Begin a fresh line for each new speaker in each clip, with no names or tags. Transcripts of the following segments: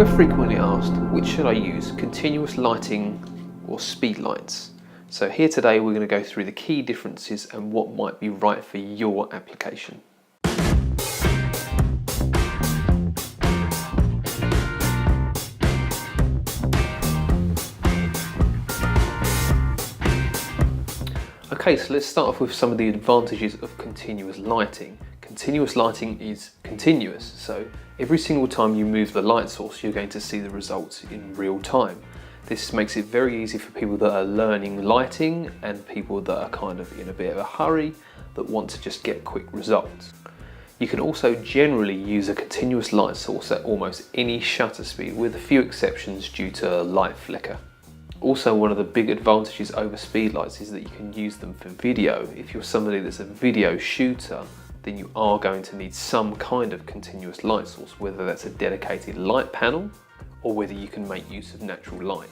We're frequently asked, which should I use, continuous lighting or speed lights? So here today we're going to go through the key differences and what might be right for your application. Okay, so let's start off with some of the advantages of continuous lighting. Continuous lighting is continuous, so every single time you move the light source, you're going to see the results in real time. This makes it very easy for people that are learning lighting and people that are kind of in a bit of a hurry that want to just get quick results. You can also generally use a continuous light source at almost any shutter speed, with a few exceptions due to light flicker. Also, one of the big advantages over speedlights is that you can use them for video. If you're somebody that's a video shooter, then you are going to need some kind of continuous light source, whether that's a dedicated light panel or whether you can make use of natural light.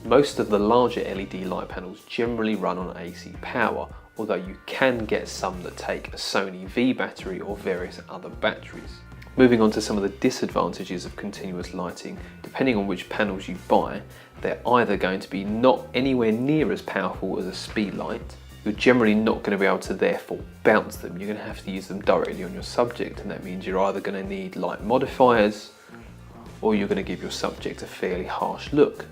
Most of the larger LED light panels generally run on AC power, although you can get some that take a Sony V battery or various other batteries. Moving on to some of the disadvantages of continuous lighting, depending on which panels you buy, they're either going to be not anywhere near as powerful as a speed light. You're generally not going to be able to therefore bounce them. You're going to have to use them directly on your subject, and that means you're either going to need light modifiers or you're going to give your subject a fairly harsh look.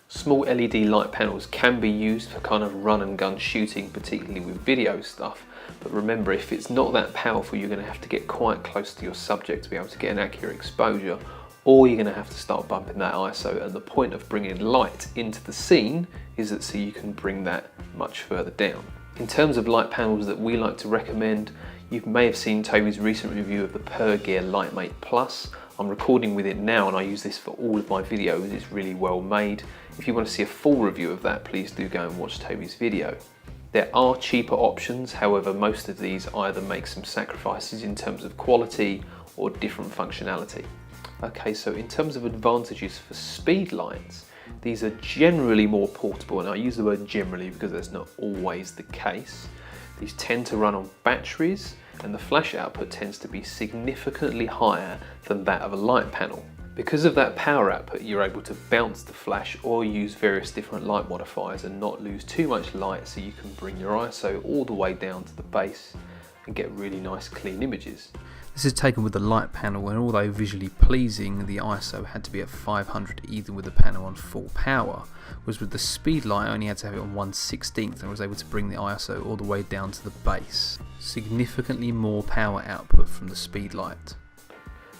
Small LED light panels can be used for kind of run and gun shooting, particularly with video stuff, but remember, if it's not that powerful, you're going to have to get quite close to your subject to be able to get an accurate exposure, or you're going to have to start bumping that ISO, and the point of bringing light into the scene is that so you can bring that much further down. In terms of light panels that we like to recommend, you may have seen Toby's recent review of the Pergear Lightmate Plus. I'm recording with it now and I use this for all of my videos. It's really well made. If you want to see a full review of that, please do go and watch Toby's video. There are cheaper options, however most of these either make some sacrifices in terms of quality or different functionality. Okay, so in terms of advantages for speed lights, these are generally more portable, and I use the word generally because that's not always the case. These tend to run on batteries and the flash output tends to be significantly higher than that of a light panel. Because of that power output, you're able to bounce the flash or use various different light modifiers and not lose too much light, so you can bring your ISO all the way down to the base and get really nice clean images. This is taken with the light panel, and although visually pleasing, the ISO had to be at 500 even with the panel on full power, whereas with the speed light I only had to have it on 1/16 and was able to bring the ISO all the way down to the base. Significantly more power output from the speed light.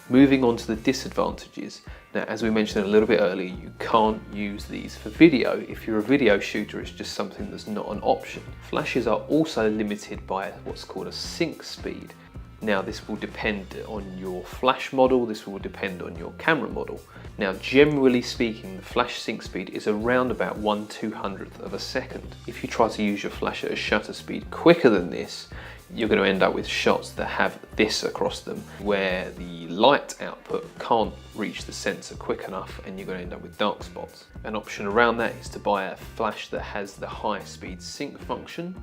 Moving on to the disadvantages. Now, as we mentioned a little bit earlier, you can't use these for video. If you're a video shooter, it's just something that's not an option. Flashes are also limited by what's called a sync speed. Now, this will depend on your flash model, this will depend on your camera model. Now, generally speaking, the flash sync speed is around about 1/200th of a second. If you try to use your flash at a shutter speed quicker than this, you're going to end up with shots that have this across them, where the light output can't reach the sensor quick enough and you're going to end up with dark spots. An option around that is to buy a flash that has the high speed sync function.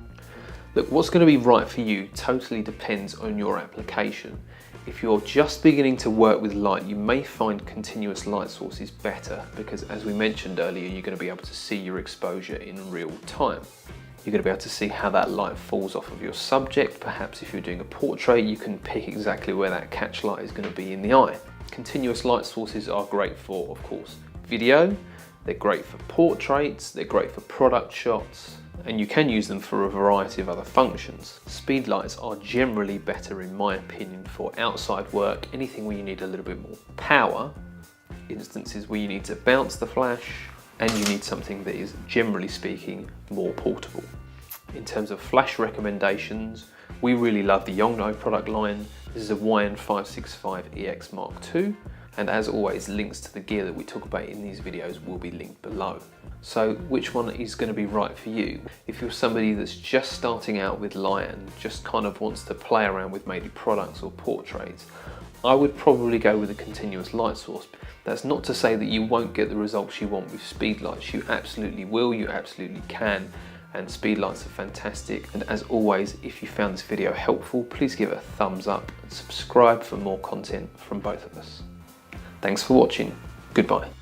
Look, what's going to be right for you totally depends on your application. If you're just beginning to work with light, you may find continuous light sources better because, as we mentioned earlier, you're going to be able to see your exposure in real time. You're going to be able to see how that light falls off of your subject. Perhaps if you're doing a portrait, you can pick exactly where that catch light is going to be in the eye. Continuous light sources are great for, of course, video. They're great for portraits. They're great for product shots. And you can use them for a variety of other functions. Speed lights are generally better, in my opinion, for outside work, anything where you need a little bit more power, instances where you need to bounce the flash, and you need something that is, generally speaking, more portable. In terms of flash recommendations, we really love the Yongnuo product line. This is a YN565EX Mark II, and as always, links to the gear that we talk about in these videos will be linked below. So which one is going to be right for you? If you're somebody that's just starting out with light and just kind of wants to play around with maybe products or portraits, I would probably go with a continuous light source. That's not to say that you won't get the results you want with speed lights. You absolutely will, you absolutely can, and speed lights are fantastic. And as always, if you found this video helpful, please give it a thumbs up and subscribe for more content from both of us. Thanks for watching. Goodbye.